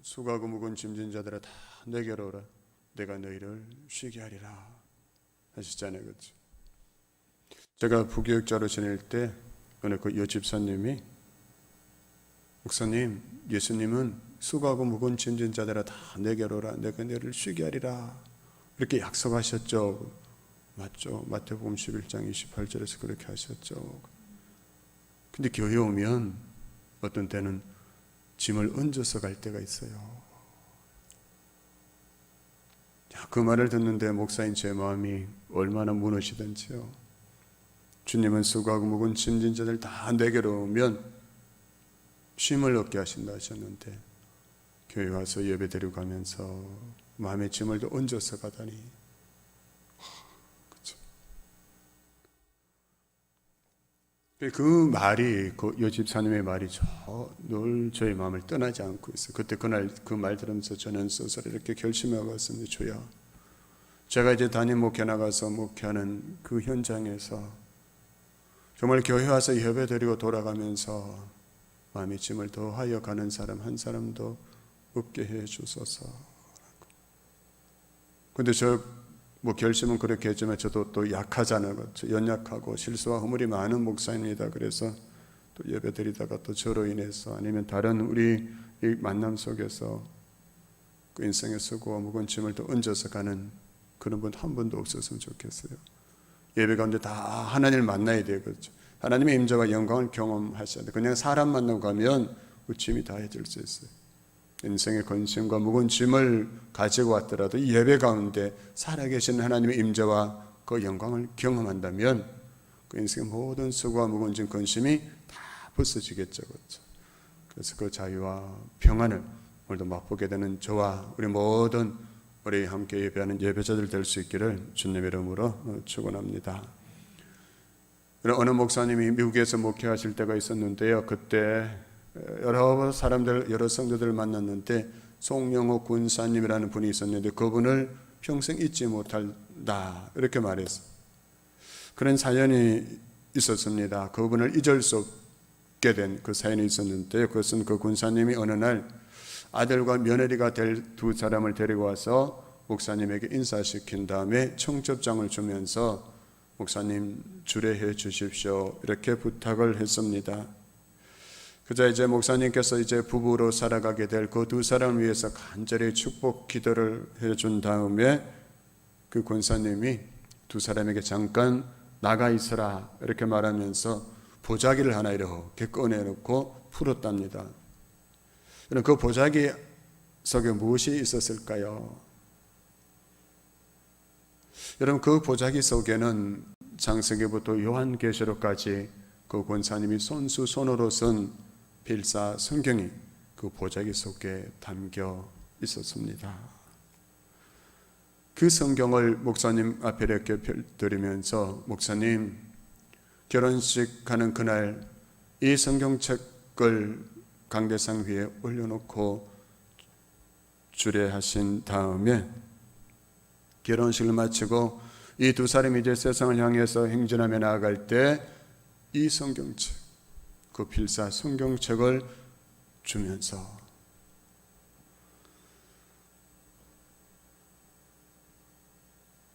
수고하고 무거운 짐진 자들아 다 내게로 오라. 내가 너희를 쉬게 하리라 하셨잖아요. 그렇죠? 제가 부교육자로 지낼 때 어느 그 여집사님이 목사님, 예수님은 수고하고 무거운 짐진 자들아 다 내게로 오라. 내가 너희를 쉬게 하리라 이렇게 약속하셨죠. 맞죠? 마태복음 11장 28절에서 그렇게 하셨죠. 근데 교회 오면 어떤 때는 짐을 얹어서 갈 때가 있어요. 그 말을 듣는데 목사인 제 마음이 얼마나 무너지던지요. 주님은 수고하고 무거운 짐진 자들 다 내게로 오면 쉼을 얻게 하신다 하셨는데 교회 와서 예배 드리고 가면서 마음의 짐을 더 얹어서 가다니 그 말이, 그 여집사님의 말이 늘 저의 마음을 떠나지 않고 있어요. 그때 그날 그 말 들으면서 저는 스스로 이렇게 결심하고 왔습니다. 주여, 제가 이제 담임 목회 나가서 목회하는 그 현장에서 정말 교회 와서 예배 드리고 돌아가면서 마음의 짐을 더하여 가는 사람 한 사람도 없게 해 주소서. 근데 결심은 그렇게 했지만 저도 또 약하잖아요. 연약하고 실수와 허물이 많은 목사입니다. 그래서 또 예배 드리다가 또 저로 인해서 아니면 다른 우리 이 만남 속에서 그 인생의 수고와 무거운 짐을 또 얹어서 가는 그런 분 한 분도 없었으면 좋겠어요. 예배 가운데 다 하나님을 만나야 돼요. 그렇죠? 하나님의 임재와 영광을 경험하셔야 돼요. 그냥 사람 만나고 가면 그 짐이 다 해질 수 있어요. 인생의 근심과 무거운 짐을 가지고 왔더라도 이 예배 가운데 살아계신 하나님의 임재와 그 영광을 경험한다면 그 인생의 모든 수고와 무거운 짐, 근심이 다 벗어지겠죠. 그렇죠? 그래서 그 자유와 평안을 오늘도 맛보게 되는 저와 우리 모든 우리 함께 예배하는 예배자들 될 수 있기를 주님의 이름으로 축원합니다. 어느 목사님이 미국에서 목회하실 때가 있었는데요. 그때 여러 사람들, 여러 성도들을 만났는데 송영호 군사님이라는 분이 있었는데 그분을 평생 잊지 못한다 이렇게 말했어요. 그런 사연이 있었습니다. 그분을 잊을 수 없게 된 그 사연이 있었는데 그것은 그 군사님이 어느 날 아들과 며느리가 될 두 사람을 데리고 와서 목사님에게 인사시킨 다음에 청첩장을 주면서 목사님 주례해 주십시오 이렇게 부탁을 했습니다. 그자 이제 목사님께서 이제 부부로 살아가게 될 그 두 사람을 위해서 간절히 축복 기도를 해준 다음에 그 권사님이 두 사람에게 잠깐 나가 있어라 이렇게 말하면서 보자기를 하나 이렇게 꺼내놓고 풀었답니다. 그 보자기 속에 무엇이 있었을까요? 여러분, 그 보자기 속에는 창세기부터 요한계시록까지 그 권사님이 손으로 쓴 필사 성경이 그 보자기 속에 담겨 있었습니다. 그 성경을 목사님 앞에 이렇게 드리면서 목사님 결혼식 하는 그날 이 성경책을 강대상 위에 올려놓고 주례하신 다음에 결혼식을 마치고 이 두 사람이 이제 세상을 향해서 행진하며 나아갈 때 이 성경책, 그 필사 성경책을 주면서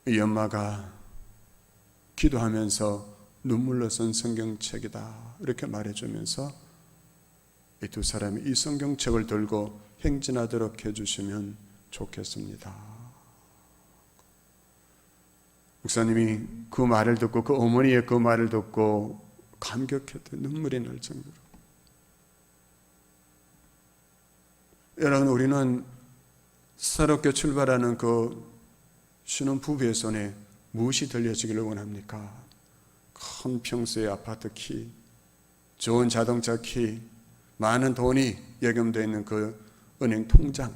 이 엄마가 기도하면서 눈물로 쓴 성경책이다 이렇게 말해주면서 이 두 사람이 이 성경책을 들고 행진하도록 해주시면 좋겠습니다. 목사님이 그 말을 듣고 그 어머니의 그 말을 듣고 감격했대. 눈물이 날 정도로. 여러분, 우리는 새롭게 출발하는 그 신혼 부부의 손에 무엇이 들려지기를 원합니까? 큰 평수의 아파트 키, 좋은 자동차 키, 많은 돈이 예금되어 있는 그 은행 통장.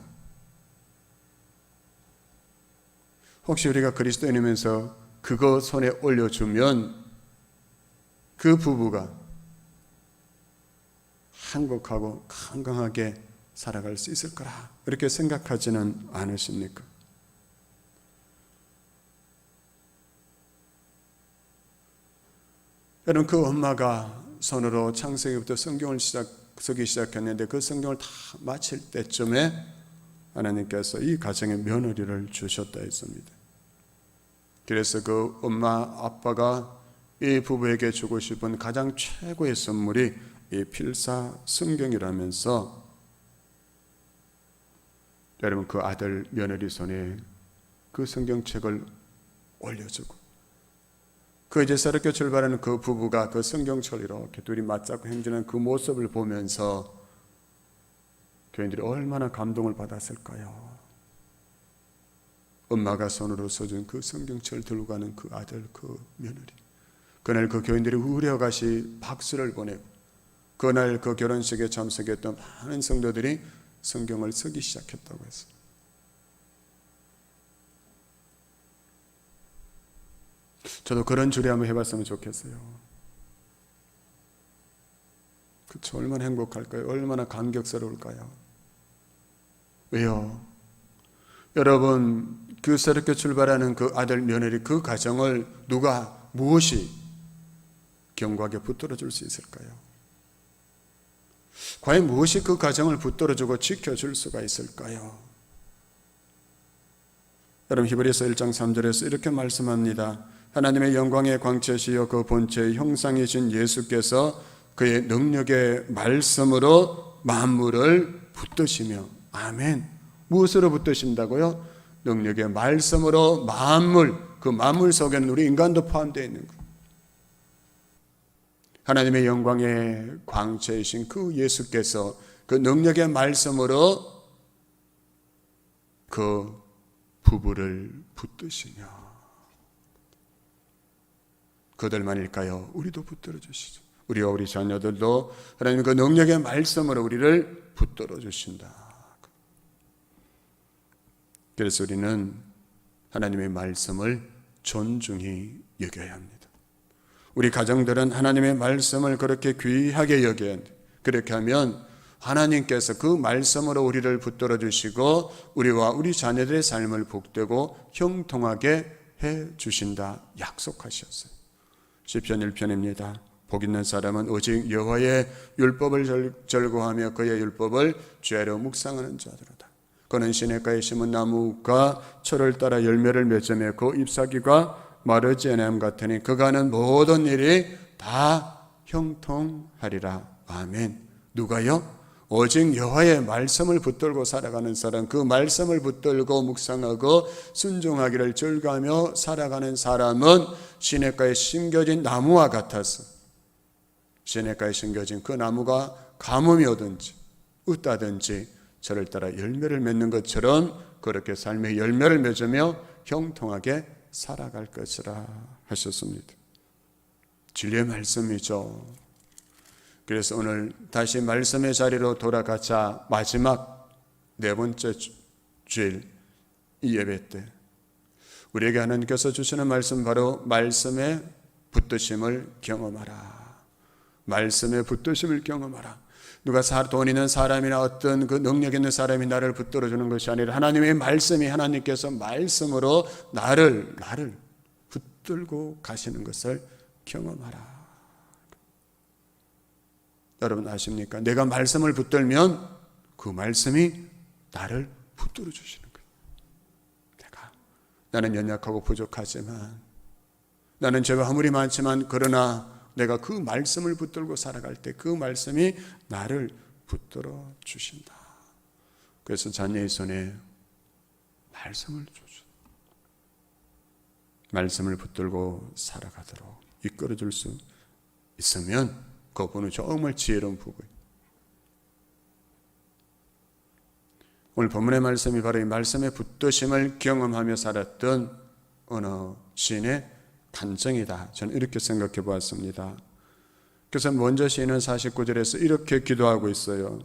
혹시 우리가 그리스도인이면서 그거 손에 올려주면 그 부부가 행복하고 건강하게 살아갈 수 있을 거라 이렇게 생각하지는 않으십니까? 여러분, 그 엄마가 손으로 창세기부터 성경을 쓰기 시작했는데 그 성경을 다 마칠 때쯤에 하나님께서 이 가정에 며느리를 주셨다 했습니다. 그래서 그 엄마 아빠가 이 부부에게 주고 싶은 가장 최고의 선물이 이 필사승경이라면서 여러분 그 아들 며느리 손에 그 성경책을 올려주고 그 이제 새롭게 출발하는 그 부부가 그 성경책을 이렇게 둘이 맞잡고 행진하는 그 모습을 보면서 교인들이 얼마나 감동을 받았을까요? 엄마가 손으로 써준 그 성경책을 들고 가는 그 아들 그 며느리, 그날 그 교인들이 우려가시 박수를 보내고 그날 그 결혼식에 참석했던 많은 성도들이 성경을 쓰기 시작했다고 했어요. 저도 그런 주례 한번 해봤으면 좋겠어요. 그쵸? 얼마나 행복할까요? 얼마나 감격스러울까요? 왜요? 여러분, 그 새롭게 출발하는 그 아들 며느리 그 가정을 누가 무엇이 견고하게 붙들어줄 수 있을까요? 과연 무엇이 그 가정을 붙들어주고 지켜줄 수가 있을까요? 여러분, 히브리서 1장 3절에서 이렇게 말씀합니다. 하나님의 영광의 광채시여 그 본체의 형상이신 예수께서 그의 능력의 말씀으로 만물을 붙드시며, 아멘. 무엇으로 붙드신다고요? 능력의 말씀으로 만물, 그 만물 속에는 우리 인간도 포함되어 있는 거예요. 하나님의 영광의 광채이신 그 예수께서 그 능력의 말씀으로 그 부부를 붙드시며, 그들만일까요? 우리도 붙들어 주시죠. 우리와 우리 자녀들도 하나님 그 능력의 말씀으로 우리를 붙들어 주신다. 그래서 우리는 하나님의 말씀을 존중히 여겨야 합니다. 우리 가정들은 하나님의 말씀을 그렇게 귀하게 여겨야 합니다. 그렇게 하면 하나님께서 그 말씀으로 우리를 붙들어 주시고 우리와 우리 자녀들의 삶을 복되고 형통하게 해 주신다 약속하셨어요. 시편 1편입니다. 복 있는 사람은 오직 여호와의 율법을 절거하며 그의 율법을 죄로 묵상하는 자들이다. 그는 시냇가에 심은 나무가 철을 따라 열매를 맺어 맺고 잎사귀가 마르지 아니함 같으니 그가 하는 모든 일이 다 형통하리라. 아멘. 누가요? 오직 여호와의 말씀을 붙들고 살아가는 사람, 그 말씀을 붙들고 묵상하고 순종하기를 즐거워하며 살아가는 사람은 시냇가에 심겨진 나무와 같아서 시냇가에 심겨진 그 나무가 가뭄이 오든지 웃다든지 저를 따라 열매를 맺는 것처럼 그렇게 삶의 열매를 맺으며 형통하게 살아갈 것이라 하셨습니다. 진리의 말씀이죠. 그래서 오늘 다시 말씀의 자리로 돌아가자 마지막 네 번째 주일 이 예배 때 우리에게 하나님께서 주시는 말씀 바로 말씀의 붙드심을 경험하라. 말씀의 붙드심을 경험하라. 누가 돈 있는 사람이나 어떤 그 능력 있는 사람이 나를 붙들어주는 것이 아니라 하나님의 말씀이 하나님께서 말씀으로 나를 붙들고 가시는 것을 경험하라. 여러분 아십니까? 내가 말씀을 붙들면 그 말씀이 나를 붙들어 주시는 거예요. 나는 연약하고 부족하지만 나는 죄가 아무리 많지만 그러나 내가 그 말씀을 붙들고 살아갈 때 그 말씀이 나를 붙들어 주신다. 그래서 자녀의 손에 말씀을 주죠. 말씀을 붙들고 살아가도록 이끌어 줄 수 있으면 그 부부는 정말 지혜로운 부부예요. 오늘 본문의 말씀이 바로 이 말씀의 붙드심을 경험하며 살았던 어느 시인의 간증이다. 저는 이렇게 생각해 보았습니다. 그래서 먼저 시인은 49절에서 이렇게 기도하고 있어요.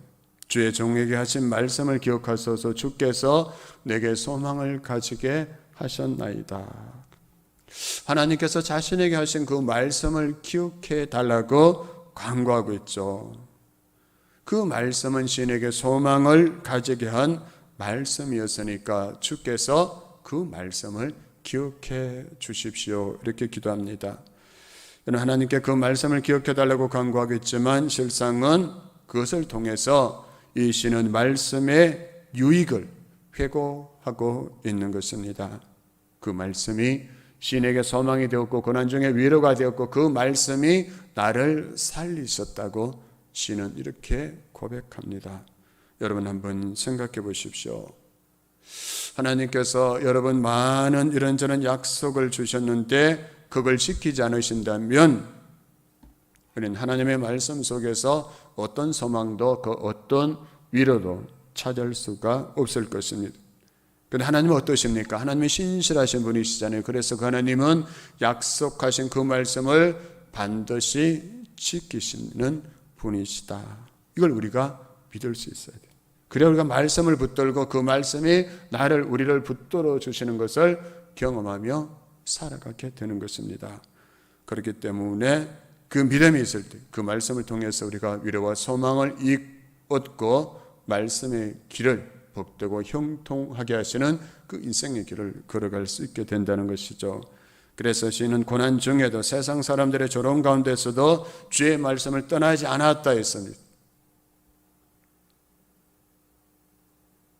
주의 종에게 하신 말씀을 기억하소서. 주께서 내게 소망을 가지게 하셨나이다. 하나님께서 자신에게 하신 그 말씀을 기억해 달라고 간구하고 있죠. 그 말씀은 시인에게 소망을 가지게 한 말씀이었으니까 주께서 그 말씀을 기억해 주십시오. 이렇게 기도합니다. 하나님께 그 말씀을 기억해 달라고 간구하겠지만 실상은 그것을 통해서 이 시는 말씀의 유익을 회고하고 있는 것입니다. 그 말씀이 시인에게 소망이 되었고 고난 중에 위로가 되었고 그 말씀이 나를 살리셨다고 시인은 이렇게 고백합니다. 여러분 한번 생각해 보십시오. 하나님께서 여러분 많은 이런저런 약속을 주셨는데 그걸 지키지 않으신다면 우리는 하나님의 말씀 속에서 어떤 소망도 그 어떤 위로도 찾을 수가 없을 것입니다. 그런데 하나님은 어떠십니까? 하나님은 신실하신 분이시잖아요. 그래서 그 하나님은 약속하신 그 말씀을 반드시 지키시는 분이시다. 이걸 우리가 믿을 수 있어야 돼요. 그래야 우리가 말씀을 붙들고 그 말씀이 우리를 붙들어 주시는 것을 경험하며 살아가게 되는 것입니다. 그렇기 때문에 그 믿음이 있을 때 그 말씀을 통해서 우리가 위로와 소망을 얻고 말씀의 길을 복되고 형통하게 하시는 그 인생의 길을 걸어갈 수 있게 된다는 것이죠. 그래서 시인은 고난 중에도 세상 사람들의 조롱 가운데서도 주의 말씀을 떠나지 않았다 했습니다.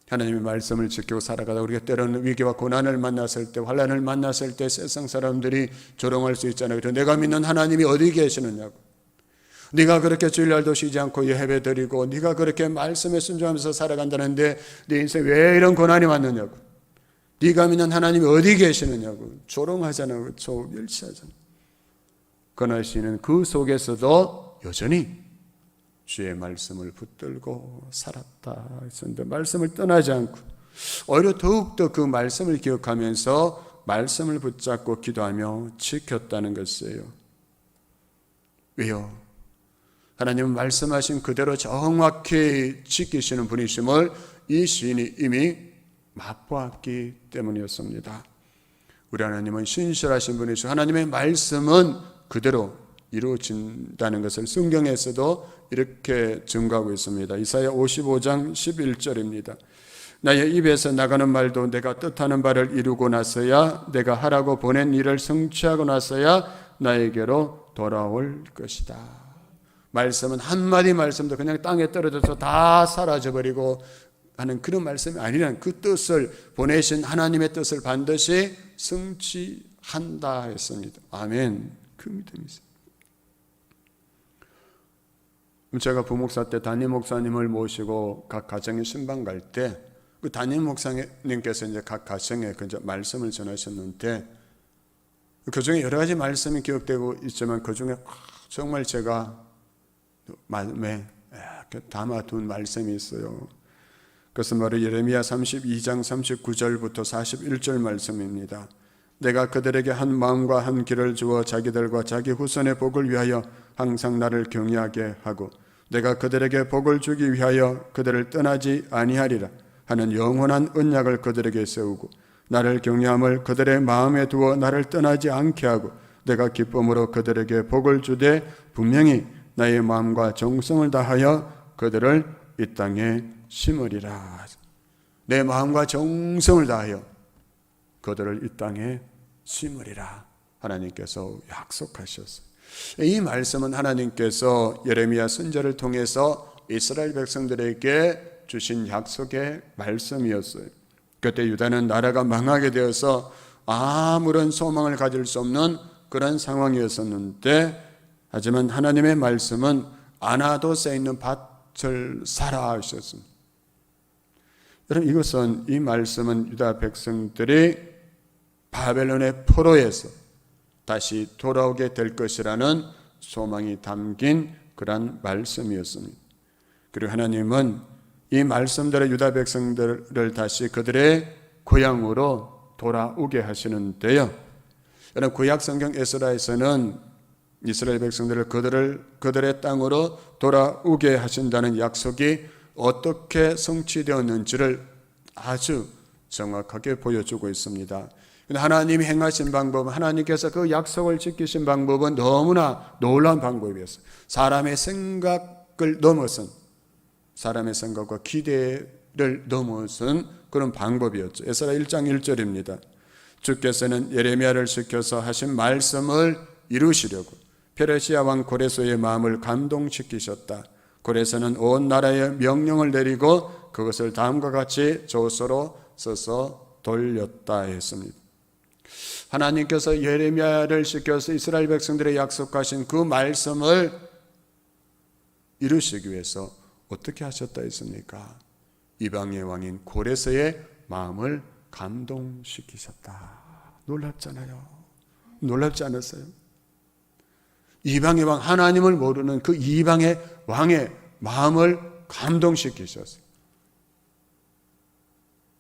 하나님의 말씀을 지키고 살아가다 우리가 때로는 위기와 고난을 만났을 때, 환난을 만났을 때 세상 사람들이 조롱할 수 있잖아요. 그래서 내가 믿는 하나님이 어디 계시느냐고, 네가 그렇게 주일날도 쉬지 않고 예배드리고 네가 그렇게 말씀에 순종하면서 살아간다는데 네 인생 왜 이런 고난이 왔느냐고, 네가 믿는 하나님이 어디 계시느냐고 조롱하잖아요. 그렇죠? 멸시하잖아요. 그러나 시인은 그 속에서도 여전히 주의 말씀을 붙들고 살았다 했었는데 말씀을 떠나지 않고 오히려 더욱더 그 말씀을 기억하면서 말씀을 붙잡고 기도하며 지켰다는 것이에요. 왜요? 하나님은 말씀하신 그대로 정확히 지키시는 분이심을 이 시인이 이미 맛보았기 때문이었습니다. 우리 하나님은 신실하신 분이시고 하나님의 말씀은 그대로 이루어진다는 것을 성경에서도 이렇게 증거하고 있습니다. 이사야 55장 11절입니다. 나의 입에서 나가는 말도 내가 뜻하는 바를 이루고 나서야, 내가 하라고 보낸 일을 성취하고 나서야 나에게로 돌아올 것이다. 말씀은 한마디 말씀도 그냥 땅에 떨어져서 다 사라져버리고 하는 그런 말씀이 아니란 그 뜻을, 보내신 하나님의 뜻을 반드시 성취한다 했습니다. 아멘. 그 믿음이 있습니다. 제가 부목사 때 담임 목사님을 모시고 각 가정에 신방 갈 때 그 담임 목사님께서 이제 각 가정에 그 말씀을 전하셨는데 그 중에 여러 가지 말씀이 기억되고 있지만 그 중에 정말 제가 마음에 담아둔 말씀이 있어요. 그것은 바로 예레미야 32장 39절부터 41절 말씀입니다. 내가 그들에게 한 마음과 한 길을 주어 자기들과 자기 후손의 복을 위하여 항상 나를 경외하게 하고 내가 그들에게 복을 주기 위하여 그들을 떠나지 아니하리라 하는 영원한 언약을 그들에게 세우고 나를 경외함을 그들의 마음에 두어 나를 떠나지 않게 하고 내가 기쁨으로 그들에게 복을 주되 분명히 나의 마음과 정성을 다하여 그들을 이 땅에 심으리라. 내 마음과 정성을 다하여 그들을 이 땅에 심으리라 하나님께서 약속하셨어요. 이 말씀은 하나님께서 예레미야 선지자를 통해서 이스라엘 백성들에게 주신 약속의 말씀이었어요. 그때 유다는 나라가 망하게 되어서 아무런 소망을 가질 수 없는 그런 상황이었었는데, 하지만 하나님의 말씀은 아나도스에 있는 밭을 사라 하셨습니다. 여러분, 이것은, 이 말씀은 유다 백성들이 바벨론의 포로에서 다시 돌아오게 될 것이라는 소망이 담긴 그런 말씀이었습니다. 그리고 하나님은 이 말씀대로 유다 백성들을 다시 그들의 고향으로 돌아오게 하시는데요. 여러분, 구약 성경 에스라에서는 이스라엘 백성들을 그들의 땅으로 돌아오게 하신다는 약속이 어떻게 성취되었는지를 아주 정확하게 보여주고 있습니다. 하나님이 행하신 방법, 하나님께서 그 약속을 지키신 방법은 너무나 놀라운 방법이었어요. 사람의 생각을 넘어선, 사람의 생각과 기대를 넘어선 그런 방법이었죠. 에스라 1장 1절입니다. 주께서는 예레미야를 시켜서 하신 말씀을 이루시려고 페르시아 왕 고레소의 마음을 감동시키셨다. 고레소는 온 나라에 명령을 내리고 그것을 다음과 같이 조서로 써서 돌렸다 했습니다. 하나님께서 예레미야를 시켜서 이스라엘 백성들의 약속하신 그 말씀을 이루시기 위해서 어떻게 하셨다 했습니까? 이방의 왕인 고레스의 마음을 감동시키셨다. 놀랍잖아요. 놀랍지 않았어요? 이방의 왕, 하나님을 모르는 그 이방의 왕의 마음을 감동시키셨어요.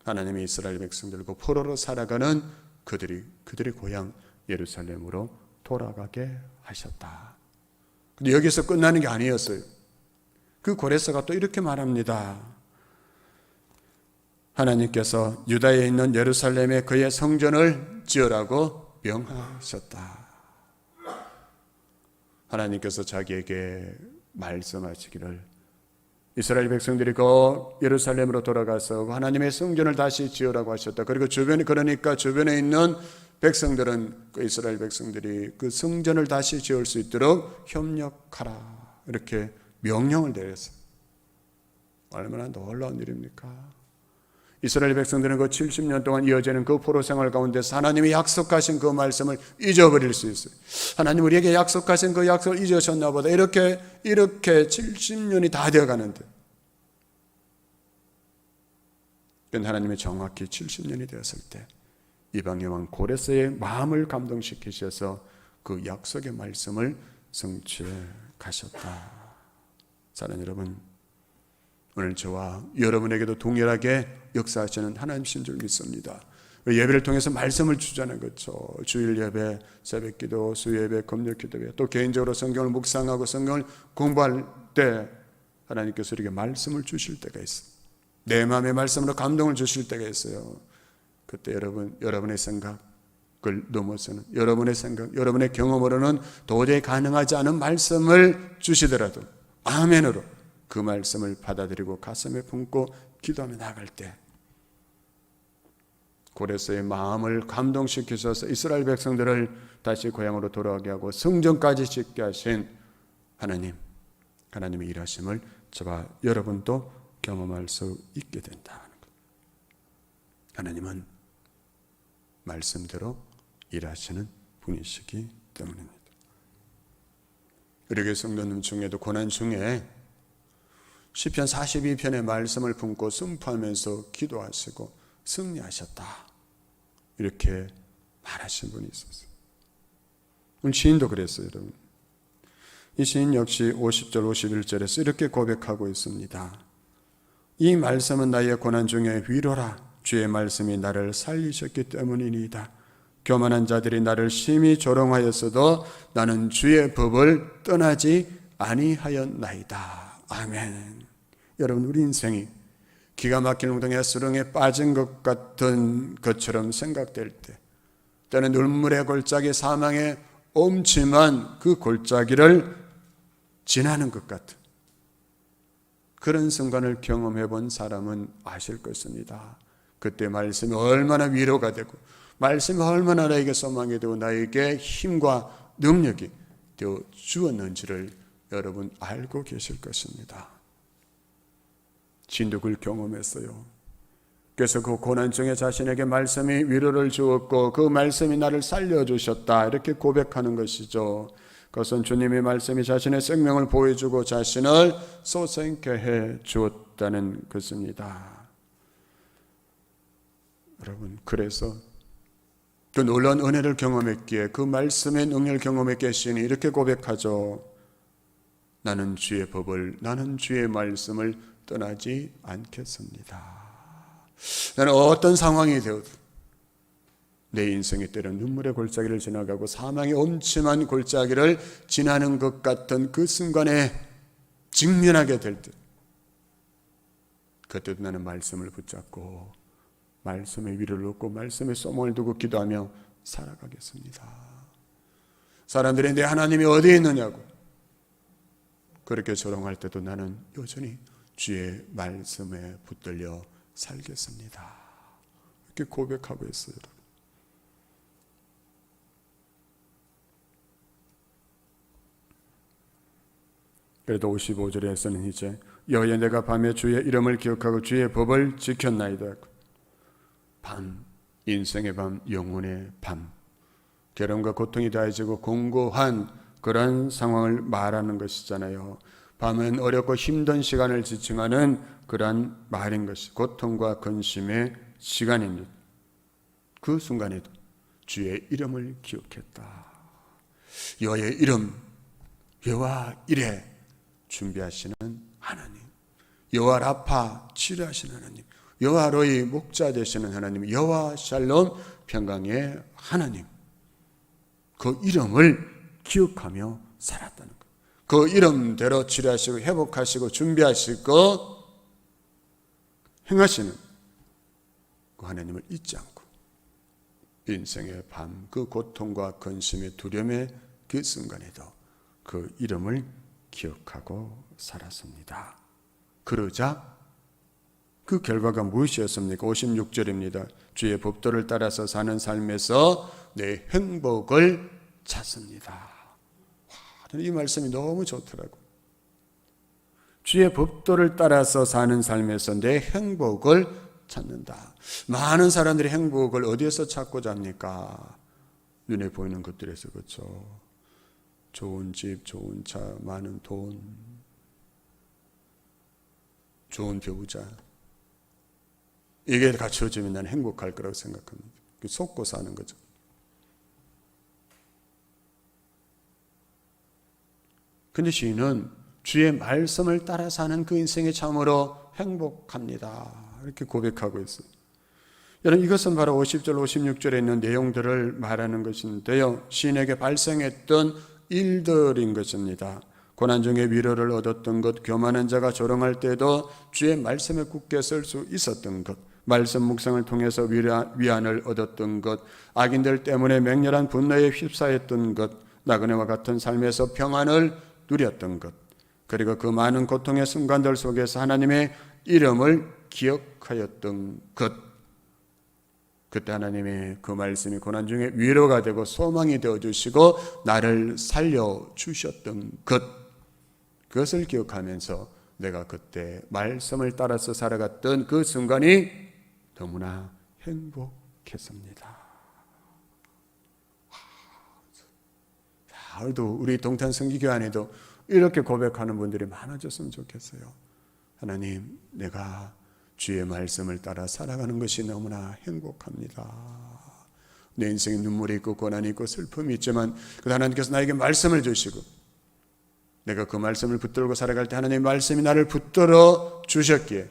하나님이 이스라엘 백성들과 포로로 살아가는 그들의 고향 예루살렘으로 돌아가게 하셨다. 근데 여기서 끝나는 게 아니었어요. 그 고레스가 또 이렇게 말합니다. 하나님께서 유다에 있는 예루살렘에 그의 성전을 지으라고 명하셨다. 하나님께서 자기에게 말씀하시기를 이스라엘 백성들이 그 예루살렘으로 돌아가서 하나님의 성전을 다시 지으라고 하셨다. 그리고 그러니까 주변에 있는 백성들은 그 이스라엘 백성들이 그 성전을 다시 지을 수 있도록 협력하라. 이렇게 명령을 내렸어요. 얼마나 놀라운 일입니까? 이스라엘 백성들은 그 70년 동안 이어지는 그 포로 생활 가운데서 하나님이 약속하신 그 말씀을 잊어버릴 수 있어요. 하나님 우리에게 약속하신 그 약속을 잊으셨나 보다. 이렇게 70년이 다 되어가는데 하나님이 정확히 70년이 되었을 때 이방의 왕 고레스의 마음을 감동시키셔서 그 약속의 말씀을 성취해 가셨다. 사랑하는 여러분, 오늘 저와 여러분에게도 동일하게 역사하시는 하나님이신 줄 믿습니다. 예배를 통해서 말씀을 주자는 거죠. 주일 예배, 새벽 기도, 수요 예배, 금요 기도 예배, 또 개인적으로 성경을 묵상하고 성경을 공부할 때 하나님께서 우리에게 말씀을 주실 때가 있어요. 내 마음의 말씀으로 감동을 주실 때가 있어요. 그때 여러분의 생각을 넘어서는 여러분의 생각, 여러분의 경험으로는 도저히 가능하지 않은 말씀을 주시더라도 아멘으로 그 말씀을 받아들이고 가슴에 품고 기도하며 나아갈 때 고레스의 마음을 감동시키셔서 이스라엘 백성들을 다시 고향으로 돌아가게 하고 성전까지 짓게 하신 하나님의 일하심을 저와 여러분도 경험할 수 있게 된다는 것. 하나님은 말씀대로 일하시는 분이시기 때문입니다. 우리 교회 성도님 중에도 고난 중에 시편 42편의 말씀을 품고 순포하면서 기도하시고 승리하셨다. 이렇게 말하신 분이 있었어요. 오늘 시인도 그랬어요, 여러분. 이 시인 역시 50절, 51절에서 이렇게 고백하고 있습니다. 이 말씀은 나의 고난 중에 위로라. 주의 말씀이 나를 살리셨기 때문이니이다. 교만한 자들이 나를 심히 조롱하였어도 나는 주의 법을 떠나지 아니하였나이다. 아멘. 여러분, 우리 인생이 기가 막힌 웅덩이에 수렁에 빠진 것 같은 것처럼 생각될 때, 때는 눈물의 골짜기, 사망의 엄침한 그 골짜기를 지나는 것 같은 그런 순간을 경험해 본 사람은 아실 것입니다. 그때 말씀이 얼마나 위로가 되고 말씀이 얼마나 나에게 소망이 되고 나에게 힘과 능력이 되어 주었는지를 여러분 알고 계실 것입니다. 진도 그걸 경험했어요. 그래서 그 고난 중에 자신에게 말씀이 위로를 주었고 그 말씀이 나를 살려주셨다 이렇게 고백하는 것이죠. 그것은 주님의 말씀이 자신의 생명을 보여주고 자신을 소생케 해 주었다는 것입니다. 여러분, 그래서 그 놀라운 은혜를 경험했기에 그 말씀의 능력을 경험했기에 시인이 이렇게 고백하죠. 나는 주의 법을, 나는 주의 말씀을 떠나지 않겠습니다. 나는 어떤 상황이 되어도 내 인생의 때는 눈물의 골짜기를 지나가고 사망의 엄침한 골짜기를 지나는 것 같은 그 순간에 직면하게 될 때 그때도 나는 말씀을 붙잡고 말씀의 위로를 얻고 말씀의 소망을 두고 기도하며 살아가겠습니다. 사람들이 내 하나님이 어디에 있느냐고 그렇게 조롱할 때도 나는 여전히 주의 말씀에 붙들려 살겠습니다. 이렇게 고백하고 있어요. 그래도 55절에서는 이제 여호와 내가 밤에 주의 이름을 기억하고 주의 법을 지켰나이다. 밤, 인생의 밤, 영혼의 밤, 괴로움과 고통이 더해지고 공고한 그런 상황을 말하는 것이잖아요. 밤은 어렵고 힘든 시간을 지칭하는 그러한 말인 것이 고통과 근심의 시간입니다. 그 순간에도 주의 이름을 기억했다. 여호와의 이름, 여호와 이레 준비하시는 하나님, 여호와 라파 치료하시는 하나님, 여호와 로이 목자 되시는 하나님, 여호와 샬롬 평강의 하나님, 그 이름을 기억하며 살았다는 것. 그 이름대로 치료하시고 회복하시고 준비하시고 행하시는 그 하나님을 잊지 않고 인생의 밤, 그 고통과 근심의 두려움의 그 순간에도 그 이름을 기억하고 살았습니다. 그러자 그 결과가 무엇이었습니까? 56절입니다. 주의 법도를 따라서 사는 삶에서 내 행복을 찾습니다. 이 말씀이 너무 좋더라고요. 주의 법도를 따라서 사는 삶에서 내 행복을 찾는다. 많은 사람들이 행복을 어디에서 찾고자 합니까? 눈에 보이는 것들에서. 그렇죠. 좋은 집, 좋은 차, 많은 돈, 좋은 배우자, 이게 갖춰지면 나는 행복할 거라고 생각합니다. 속고 사는 거죠. 근데 시인은 주의 말씀을 따라 사는 그 인생이 참으로 행복합니다. 이렇게 고백하고 있어요. 여러분, 이것은 바로 50절, 56절에 있는 내용들을 말하는 것인데요. 시인에게 발생했던 일들인 것입니다. 고난 중에 위로를 얻었던 것, 교만한 자가 조롱할 때도 주의 말씀에 굳게 설 수 있었던 것, 말씀 묵상을 통해서 위안을 얻었던 것, 악인들 때문에 맹렬한 분노에 휩싸였던 것, 나그네와 같은 삶에서 평안을 누렸던 것, 그리고 그 많은 고통의 순간들 속에서 하나님의 이름을 기억하였던 것, 그때 하나님의 그 말씀이 고난 중에 위로가 되고 소망이 되어주시고 나를 살려주셨던 것, 그것을 기억하면서 내가 그때 말씀을 따라서 살아갔던 그 순간이 너무나 행복했습니다. 오늘도 우리 동탄 성기교회 안에도 이렇게 고백하는 분들이 많아졌으면 좋겠어요. 하나님, 내가 주의 말씀을 따라 살아가는 것이 너무나 행복합니다. 내 인생에 눈물이 있고 고난이 있고 슬픔이 있지만 그 하나님께서 나에게 말씀을 주시고 내가 그 말씀을 붙들고 살아갈 때 하나님의 말씀이 나를 붙들어 주셨기에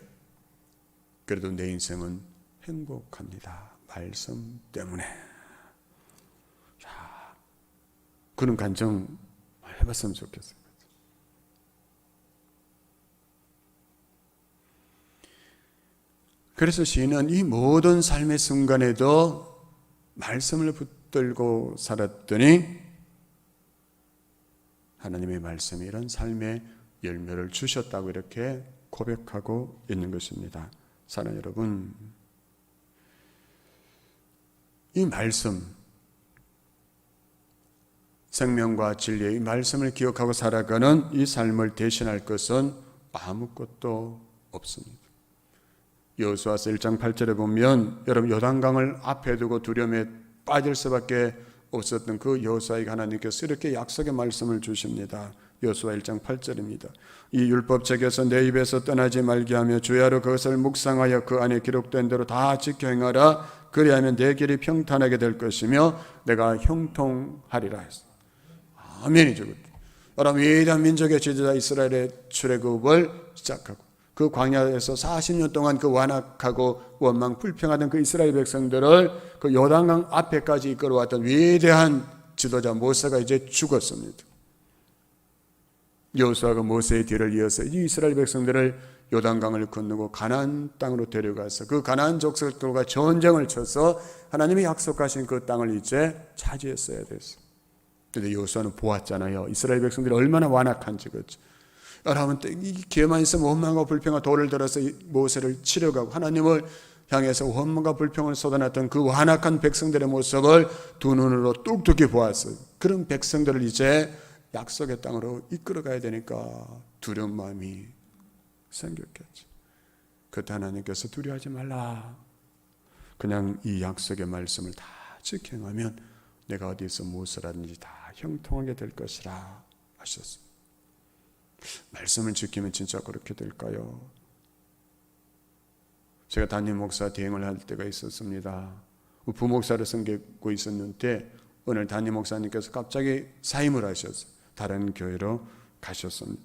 그래도 내 인생은 행복합니다. 말씀 때문에. 그런 간증 해봤으면 좋겠어요. 그래서 시인은 이 모든 삶의 순간에도 말씀을 붙들고 살았더니 하나님의 말씀이 이런 삶의 열매를 주셨다고 이렇게 고백하고 있는 것입니다. 사랑하는 여러분, 이 말씀, 생명과 진리의 말씀을 기억하고 살아가는 이 삶을 대신할 것은 아무것도 없습니다. 여호수아서 1장 8절에 보면 여러분 요단강을 앞에 두고 두려움에 빠질 수밖에 없었던 그 여호수아에게 하나님께서 이렇게 약속의 말씀을 주십니다. 여호수아 1장 8절입니다. 이 율법책에서 내 입에서 떠나지 말게 하며 주야로 그것을 묵상하여 그 안에 기록된 대로 다 지켜 행하라. 그리하면 내 길이 평탄하게 될 것이며 내가 형통하리라 했어. 아멘이죠. 여러분, 위대한 민족의 지도자 이스라엘의 출애굽을 시작하고 그 광야에서 40년 동안 그 완악하고 원망 불평하던 그 이스라엘 백성들을 그 요단강 앞에까지 이끌어왔던 위대한 지도자 모세가 이제 죽었습니다. 여호수아가 모세의 뒤를 이어서 이 이스라엘 백성들을 요단강을 건너고 가나안 땅으로 데려가서 그 가나안 족속들과 전쟁을 쳐서 하나님이 약속하신 그 땅을 이제 차지했어야 됐어요. 그런데 여호수아는 보았잖아요. 이스라엘 백성들이 얼마나 완악한지. 그렇죠. 여러분, 이 기회만 있으면 원망과 불평과 돌을 들어서 모세를 치려가고 하나님을 향해서 원망과 불평을 쏟아냈던 그 완악한 백성들의 모습을 두 눈으로 뚝뚝이 보았어요. 그런 백성들을 이제 약속의 땅으로 이끌어가야 되니까 두려운 마음이 생겼겠죠. 그때 하나님께서 두려워하지 말라. 그냥 이 약속의 말씀을 다 지켜가면 내가 어디서 무엇을 하든지 다 형통하게 될 것이라 하셨습니다. 말씀을 지키면 진짜 그렇게 될까요? 제가 담임 목사 대행을 할 때가 있었습니다. 부목사를 섬기고 있었는데 오늘 담임 목사님께서 갑자기 사임을 하셨어요. 다른 교회로 가셨습니다.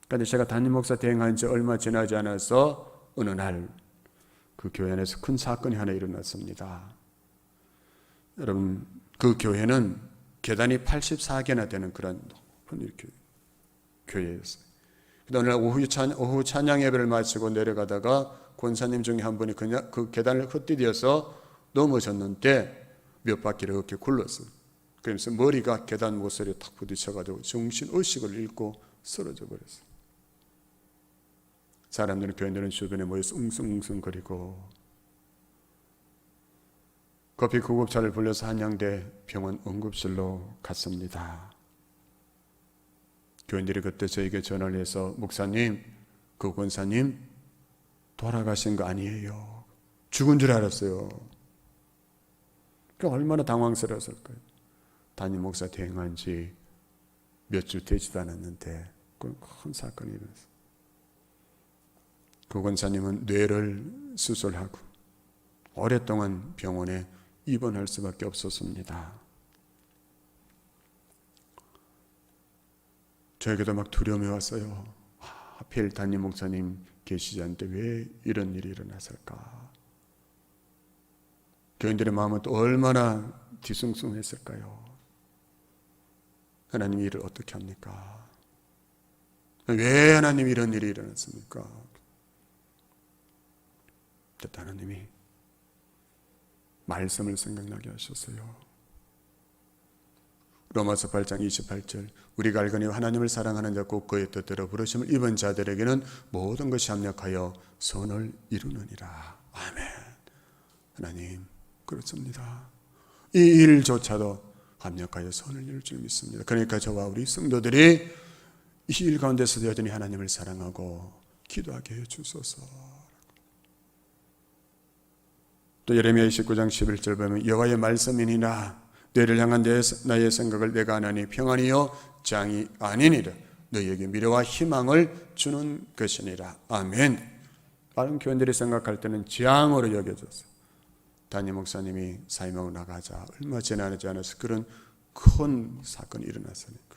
그런데 제가 담임 목사 대행한 지 얼마 지나지 않아서 어느 날 그 교회 안에서 큰 사건이 하나 일어났습니다. 여러분, 그 교회는 계단이 84개나 되는 그런 높은 이렇게 교회였어요. 그런데 어느 날 오후 찬양 예배를 마치고 내려가다가 권사님 중에 한 분이 그냥 그 계단을 헛디뎌서 넘어졌는데 몇 바퀴를 이렇게 굴렀어요. 그러면서 머리가 계단 모서리에 탁 부딪혀가지고 정신의식을 잃고 쓰러져 버렸어요. 사람들은, 교인들은 주변에 모여서 웅성웅성거리고 급히 구급차를 불러서 한양대 병원 응급실로 갔습니다. 교인들이 그때 저에게 전화를 해서 목사님, 그 권사님 돌아가신 거 아니에요. 죽은 줄 알았어요. 그러니까 얼마나 당황스러웠을까요? 담임 목사 대행한 지 몇 주 되지도 않았는데 큰 사건이 일어났어요. 그 권사님은 뇌를 수술하고 오랫동안 병원에 입원할 수밖에 없었습니다. 저에게도 막 두려움이 왔어요. 하필 담임 목사님 계시지 않는데 왜 이런 일이 일어났을까? 교인들의 마음은 또 얼마나 뒤숭숭했을까요? 하나님 일을 어떻게 합니까? 왜 하나님 이런 일이 일어났습니까? 그때 하나님이 말씀을 생각나게 하셨어요. 로마서 8장 28절, 우리가 알거니 하나님을 사랑하는 자 곧 그의 뜻대로 부르심을 입은 자들에게는 모든 것이 합력하여 선을 이루느니라. 아멘. 하나님 그렇습니다. 이 일조차도 합력하여 선을 이룰 줄 믿습니다. 그러니까 저와 우리 성도들이 이 일 가운데서 여전히 하나님을 사랑하고 기도하게 해주소서. 또 예레미야 29장 11절 보면 여호와의 말씀이니라 너희를 향한 나의 생각을 내가 아나니 평안이요 장이 아니니라 너희에게 미래와 희망을 주는 것이니라. 아멘. 다른 교인들이 생각할 때는 재앙으로 여겨졌어요. 담임 목사님이 사임하고 나가자 얼마 지나지 않아서 그런 큰 사건이 일어났으니까.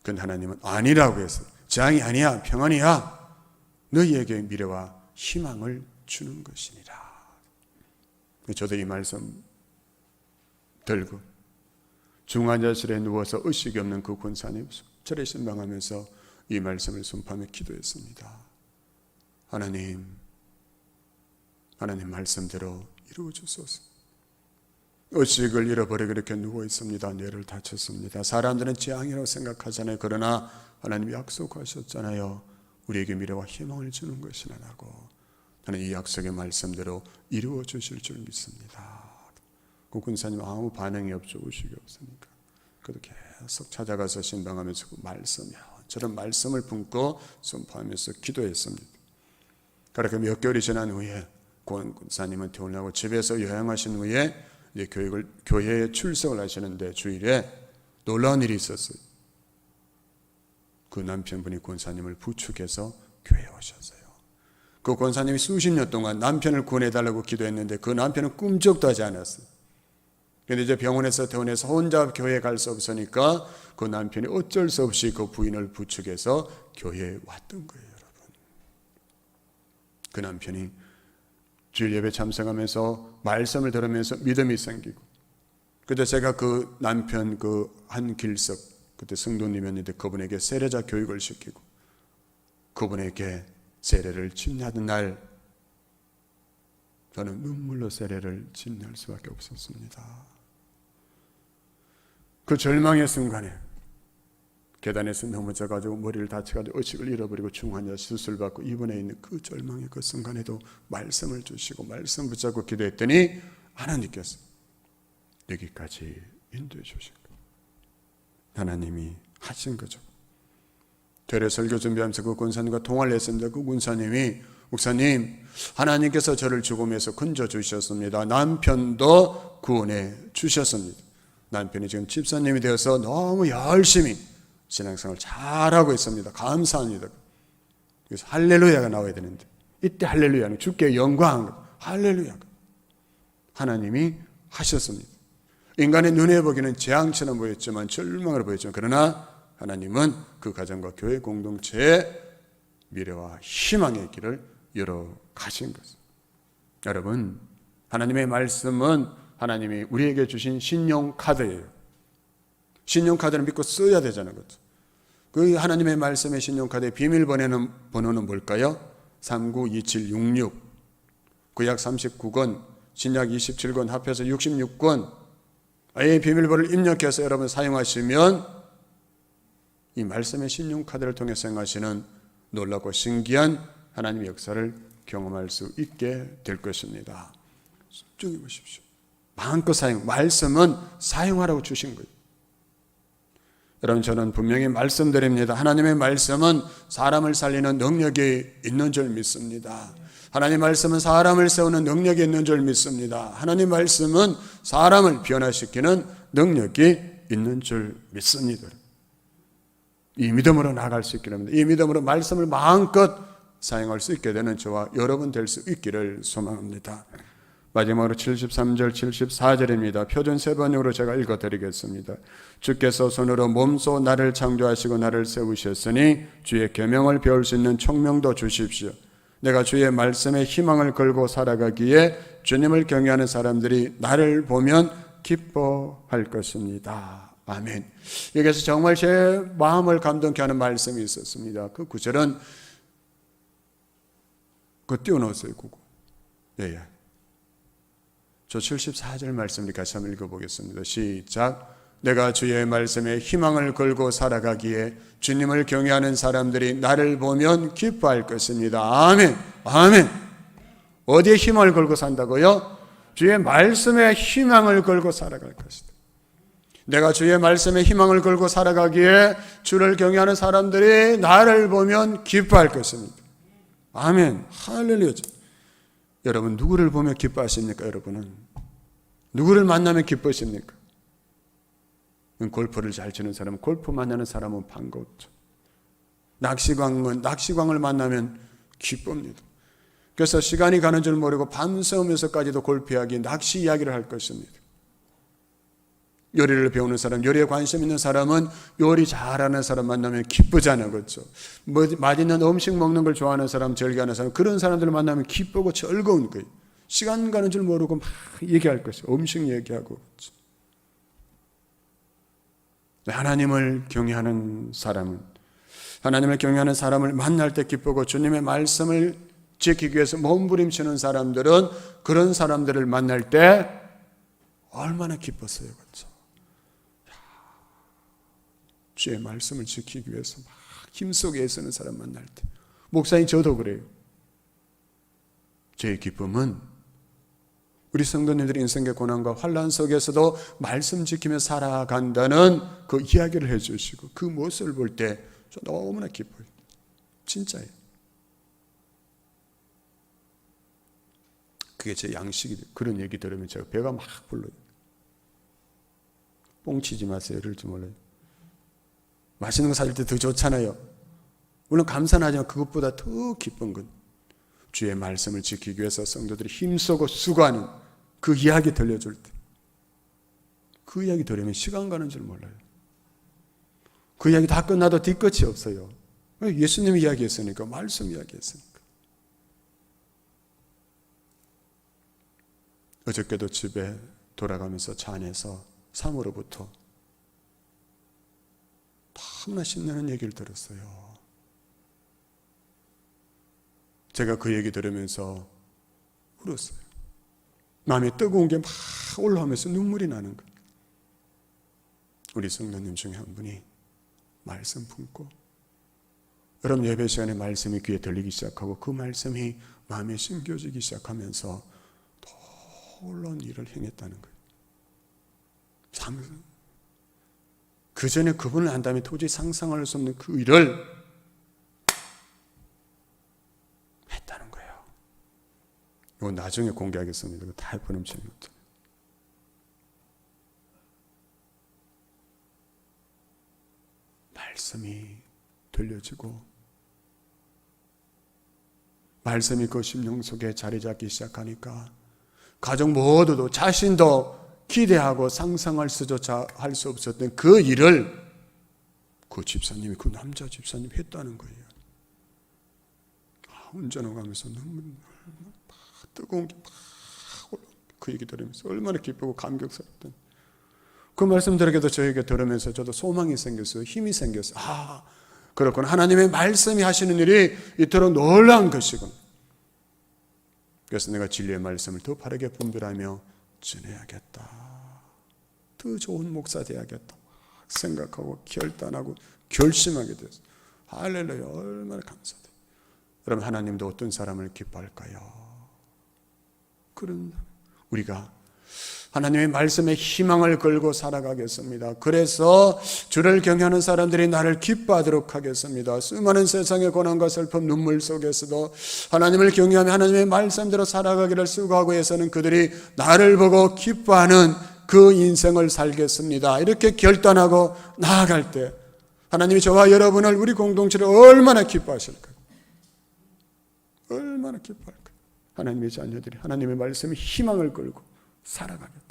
그런데 하나님은 아니라고 했어요. 재앙이 아니야, 평안이야. 너희에게 미래와 희망을 주는 것이니라. 저도 이 말씀 들고 중환자실에 누워서 의식이 없는 그 권사님 절에 신방하면서 이 말씀을 선포하며 기도했습니다. 하나님 말씀대로 이루어 주소서. 의식을 잃어버리고 이렇게 누워 있습니다. 뇌를 다쳤습니다. 사람들은 재앙이라고 생각하잖아요. 그러나 하나님이 약속하셨잖아요. 우리에게 미래와 희망을 주는 것이라고. 저는 이 약속의 말씀대로 이루어 주실 줄 믿습니다. 그 군사님 아무 반응이 없죠. 의식이 없으니까. 그래도 계속 찾아가서 신방하면서 그 말씀이요, 저런 말씀을 품고 선포하면서 기도했습니다. 그렇게 몇 개월이 지난 후에 고 군사님은 퇴원하고 집에서 여행하신 후에 이제 교회에 출석을 하시는데 주일에 놀라운 일이 있었어요. 그 남편분이 권사님을 부축해서 교회에 오셨어요. 그 권사님이 수십 년 동안 남편을 구원해달라고 기도했는데 그 남편은 꿈쩍도 하지 않았어요. 그런데 이제 병원에서 퇴원해서 혼자 교회에 갈 수 없으니까 그 남편이 어쩔 수 없이 그 부인을 부축해서 교회에 왔던 거예요, 여러분. 그 남편이 주일 예배 참석하면서 말씀을 들으면서 믿음이 생기고, 그때 제가 그 남편 그 한길석 그때 성도님이었는데 그분에게 세례자 교육을 시키고 그분에게 세례를 침례하던 날 저는 눈물로 세례를 침례할 수밖에 없었습니다. 그 절망의 순간에 계단에서 넘어져가지고 머리를 다쳐가지고 의식을 잃어버리고 중환자 수술받고 입원해 있는 그 절망의 그 순간에도 말씀을 주시고 말씀 붙잡고 기도했더니 하나님께서 여기까지 인도해 주신 거예요. 하나님이 하신 거죠. 되레 설교 준비하면서 그 군사님과 통화를 했습니다. 그 군사님이 목사님, 하나님께서 저를 죽음에서 건져 주셨습니다. 남편도 구원해 주셨습니다. 남편이 지금 집사님이 되어서 너무 열심히 신앙생활 잘하고 있습니다. 감사합니다. 그래서 할렐루야가 나와야 되는데, 이때 할렐루야는 주께 영광, 할렐루야. 하나님이 하셨습니다. 인간의 눈에 보기에는 재앙처럼 보였지만, 절망으로 보였지만, 그러나 하나님은 그 가정과 교회 공동체의 미래와 희망의 길을 열어 가신 것입니다. 여러분, 하나님의 말씀은 하나님이 우리에게 주신 신용카드예요. 신용카드를 믿고 써야 되잖아요. 그렇죠? 그 하나님의 말씀의 신용카드의 비밀번호는 뭘까요? 392766, 구약 39권, 신약 27권, 합해서 66권. 이 비밀번호를 입력해서 여러분 사용하시면 이 말씀의 신용카드를 통해 생하시는 놀랍고 신기한 하나님의 역사를 경험할 수 있게 될 것입니다. 집중해 보십시오. 마음껏 말씀은 사용하라고 주신 거예요. 여러분, 저는 분명히 말씀드립니다. 하나님의 말씀은 사람을 살리는 능력이 있는 줄 믿습니다. 하나님 말씀은 사람을 세우는 능력이 있는 줄 믿습니다. 하나님 말씀은 사람을 변화시키는 능력이 있는 줄 믿습니다. 이 믿음으로 나아갈 수 있기를 합니다. 이 믿음으로 말씀을 마음껏 사용할 수 있게 되는 저와 여러분 될 수 있기를 소망합니다. 마지막으로 73절, 74절입니다. 표준 세번역으로 제가 읽어드리겠습니다. 주께서 손으로 몸소 나를 창조하시고 나를 세우셨으니 주의 계명을 배울 수 있는 총명도 주십시오. 내가 주의 말씀에 희망을 걸고 살아가기에 주님을 경외하는 사람들이 나를 보면 기뻐할 것입니다. 아멘. 여기서 정말 제 마음을 감동케 하는 말씀이 있었습니다. 그 구절은 그거 띄워놓으세요. 그거. 예. 저 74절 말씀을 같이 한번 읽어보겠습니다. 시작. 내가 주의 말씀에 희망을 걸고 살아가기에 주님을 경외하는 사람들이 나를 보면 기뻐할 것입니다. 아멘. 아멘. 어디에 희망을 걸고 산다고요? 주의 말씀에 희망을 걸고 살아갈 것이다. 내가 주의 말씀에 희망을 걸고 살아가기에 주를 경외하는 사람들이 나를 보면 기뻐할 것입니다. 아멘. 할렐루야. 여러분, 누구를 보며 기뻐하십니까? 여러분은 누구를 만나면 기뻐하십니까? 골프를 잘 치는 사람은, 골프 만나는 사람은 반갑죠. 낚시광을 만나면 기쁩니다. 그래서 시간이 가는 줄 모르고 밤새우면서까지도 골프 이야기, 낚시 이야기를 할 것입니다. 요리를 배우는 사람, 요리에 관심 있는 사람은 요리 잘하는 사람 만나면 기쁘잖아요. 그렇죠? 맛있는 음식 먹는 걸 좋아하는 사람, 즐겨하는 사람, 그런 사람들을 만나면 기쁘고 즐거운 거예요. 시간 가는 줄 모르고 막 얘기할 것이에요. 음식 얘기하고. 그렇죠? 하나님을 경외하는 사람은, 하나님을 경외하는 사람을 만날 때 기쁘고 주님의 말씀을 지키기 위해서 몸부림치는 사람들은 그런 사람들을 만날 때 얼마나 기뻤어요. 그렇죠? 주의 말씀을 지키기 위해서 막 힘쓰게 애쓰는 사람 만날 때, 목사님 저도 그래요. 제 기쁨은 우리 성도님들이 인생의 고난과 환난 속에서도 말씀 지키며 살아간다는 그 이야기를 해주시고 그 모습을 볼 때 저 너무나 기뻐요. 진짜예요. 그게 제 양식이 돼요. 그런 얘기 들으면 제가 배가 막 불러요. 뻥치지 마세요. 이럴지 몰라요. 맛있는 거 사줄 때 더 좋잖아요. 물론 감사는 하지만 그것보다 더 기쁜 건 주의 말씀을 지키기 위해서 성도들이 힘쓰고 수고하는 그 이야기 들려줄 때, 그 이야기 들으면 시간 가는 줄 몰라요. 그 이야기 다 끝나도 뒤끝이 없어요. 예수님이 이야기했으니까, 말씀 이야기했으니까. 어저께도 집에 돌아가면서 차 안에서 사모로부터 너무나 신나는 얘기를 들었어요. 제가 그 얘기 들으면서 울었어요. 마음에 뜨거운 게 막 올라오면서 눈물이 나는 거예요. 우리 성도님 중에 한 분이 말씀 품고, 여러분 예배 시간에 말씀이 귀에 들리기 시작하고 그 말씀이 마음에 심겨지기 시작하면서 놀라운 일을 행했다는 거예요. 그 전에 그분을 안다면 도저히 상상할 수 없는 그 일을 했다. 있다는 거예요. 이거 나중에 공개하겠습니다. 이거 다 번음처럼 없잖아요. 말씀이 들려지고 말씀이 그 심령 속에 자리 잡기 시작하니까 가족 모두도 자신도 기대하고 상상할 수조차 할 수 없었던 그 일을 그 집사님이, 그 남자 집사님이 했다는 거예요. 운전하면서 눈물 막 뜨거운 게 막 그 얘기 들으면서 얼마나 기쁘고 감격스럽던 그 말씀 들에게도 저에게 들으면서 저도 소망이 생겼어요. 힘이 생겼어요. 아, 그렇구나. 하나님의 말씀이 하시는 일이 이토록 놀라운 것이군. 그래서 내가 진리의 말씀을 더 바르게 분별하며 전해야겠다. 더 좋은 목사 되야겠다. 생각하고 결단하고 결심하게 됐어요. 할렐루야. 얼마나 감사해요. 여러분, 하나님도 어떤 사람을 기뻐할까요? 그런 우리가 하나님의 말씀에 희망을 걸고 살아가겠습니다. 그래서 주를 경외하는 사람들이 나를 기뻐하도록 하겠습니다. 수많은 세상의 고난과 슬픔, 눈물 속에서도 하나님을 경외하며 하나님의 말씀대로 살아가기를 수고하고 해서는 그들이 나를 보고 기뻐하는 그 인생을 살겠습니다. 이렇게 결단하고 나아갈 때 하나님이 저와 여러분을, 우리 공동체를 얼마나 기뻐하실까요? 얼마나 기뻐할까요? 하나님의 자녀들이 하나님의 말씀에 희망을 걸고 살아가겠다.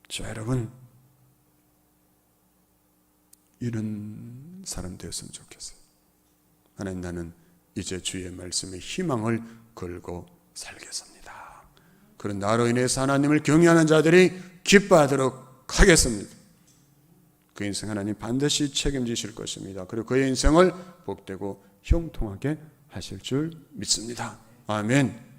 저 여러분, 이런 사람 되었으면 좋겠어요. 하나님, 나는 이제 주의 말씀에 희망을 걸고 살겠습니다. 그런 나로 인해서 하나님을 경외하는 자들이 기뻐하도록 하겠습니다. 그 인생 하나님 반드시 책임지실 것입니다. 그리고 그의 인생을 복되고 형통하게 하실 줄 믿습니다. 아멘.